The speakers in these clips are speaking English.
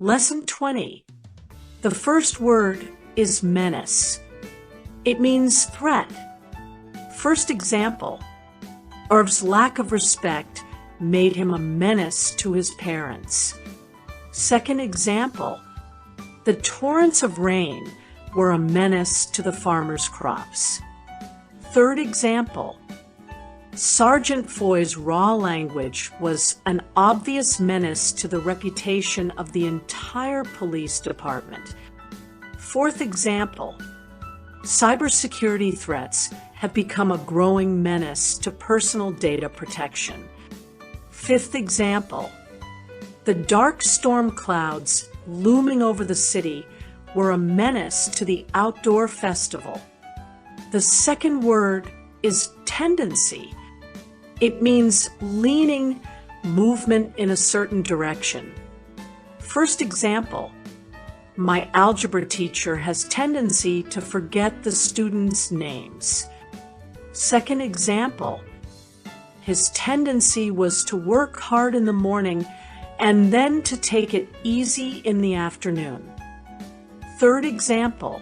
Lesson 20. The first word is menace. It means threat. First example. Irv's lack of respect made him a menace to his parents. Second example. The torrents of rain were a menace to the farmers' crops. Third example. Sergeant Foy's raw language was an obvious menace to the reputation of the entire police department. Fourth example. Cybersecurity threats have become a growing menace to personal data protection. Fifth example. The dark storm clouds looming over the city were a menace to the outdoor festival. The second word is tendency. It means leaning, movement in a certain direction. First example. My algebra teacher has tendency to forget the students' names. Second example. His tendency was to work hard in the morning and then to take it easy in the afternoon. Third example.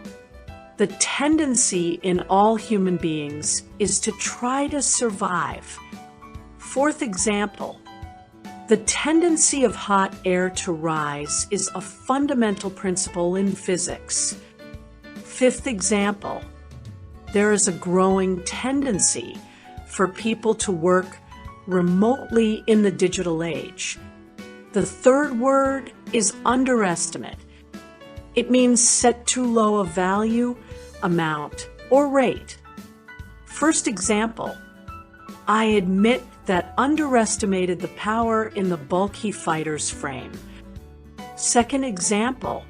The tendency in all human beings is to try to survive. Fourth example. The tendency of hot air to rise is a fundamental principle in physics. Fifth example. There is a growing tendency for people to work remotely in the digital age. The third word is underestimate. It means set too low a value, amount, or rate. First example. I admit that underestimated the power in the bulky fighter's frame. Second example.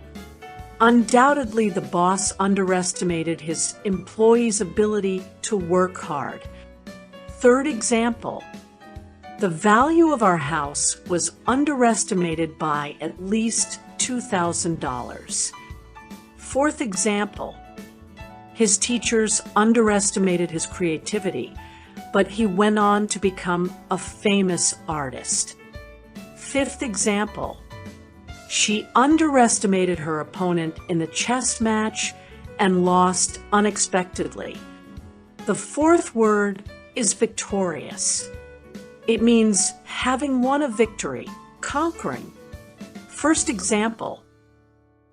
Undoubtedly, the boss underestimated his employee's ability to work hard. Third example. The value of our house was underestimated by at least $2,000. Fourth example. His teachers underestimated his creativity, but he went on to become a famous artist. Fifth example. She underestimated her opponent in the chess match and lost unexpectedly. The fourth word is victorious. It means having won a victory, conquering. First example.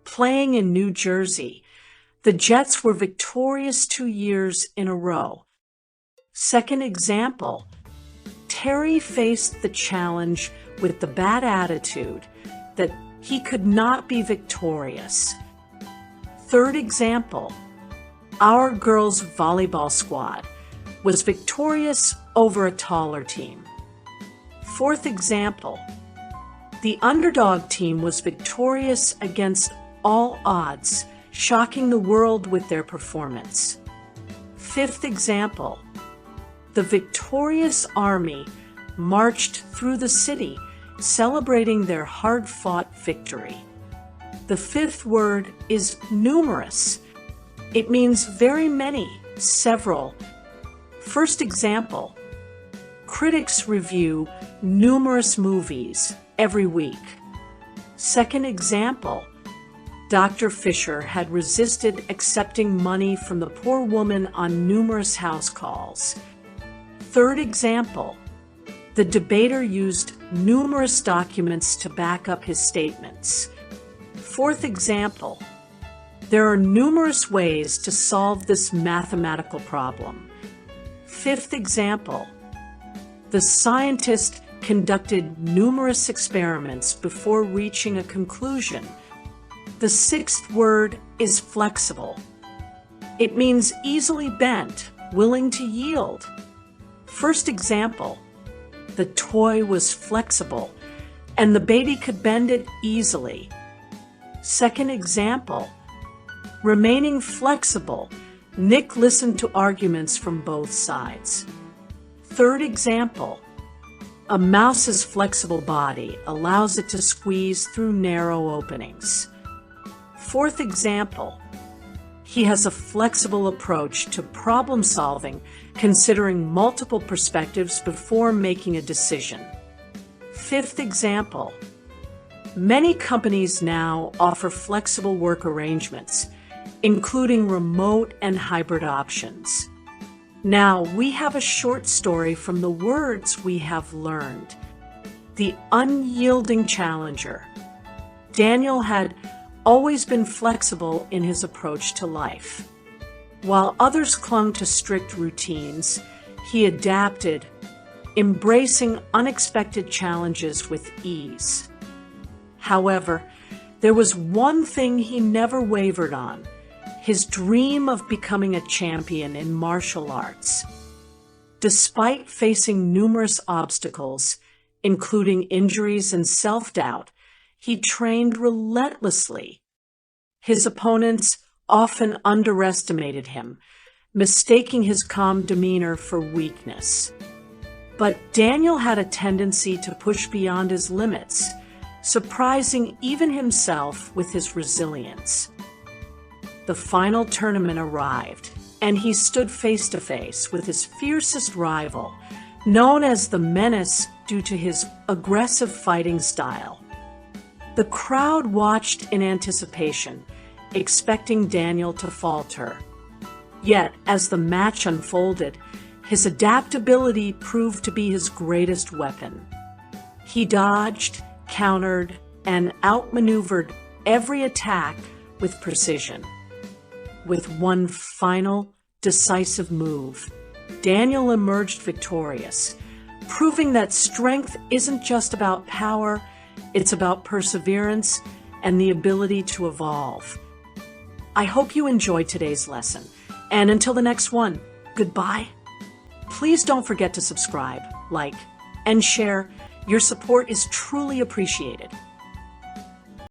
Playing in New Jersey, the Jets were victorious 2 years in a row. Second example. Terry faced the challenge with the bad attitude that he could not be victorious. Third example. Our girls' volleyball squad was victorious over a taller team. Fourth example. The underdog team was victorious against all odds, shocking the world with their performance. Fifth example. The victorious army marched through the city, celebrating their hard-fought victory. The fifth word is numerous. It means very many, several. First example. Critics review numerous movies every week. Second example. Dr. Fisher had resisted accepting money from the poor woman on numerous house calls. Third example. The debater used numerous documents to back up his statements. Fourth example. There are numerous ways to solve this mathematical problem. Fifth example. The scientist conducted numerous experiments before reaching a conclusion. The sixth word is flexible. It means easily bent, willing to yield. First example. The toy was flexible, and the baby could bend it easily. Second example. Remaining flexible, Nick listened to arguments from both sides. Third example. A mouse's flexible body allows it to squeeze through narrow openings. Fourth example. He has a flexible approach to problem solving, considering multiple perspectives before making a decision. Fifth example. Many companies now offer flexible work arrangements, including remote and hybrid options. Now, we have a short story from the words we have learned. The unyielding challenger. Daniel had always been flexible in his approach to life. While others clung to strict routines, he adapted, embracing unexpected challenges with ease. However, there was one thing he never wavered on: his dream of becoming a champion in martial arts. Despite facing numerous obstacles, including injuries and self-doubt, he trained relentlessly. His opponents often underestimated him, mistaking his calm demeanor for weakness. But Daniel had a tendency to push beyond his limits, surprising even himself with his resilience. The final tournament arrived, and he stood face to face with his fiercest rival, known as the Menace due to his aggressive fighting style. The crowd watched in anticipation, expecting Daniel to falter. Yet, as the match unfolded, his adaptability proved to be his greatest weapon. He dodged, countered, and outmaneuvered every attack with precision. With one final, decisive move, Daniel emerged victorious, proving that strength isn't just about power, it's about perseverance and the ability to evolve. I hope you enjoyed today's lesson, and until the next one, goodbye. Please don't forget to subscribe, like, and share. Your support is truly appreciated.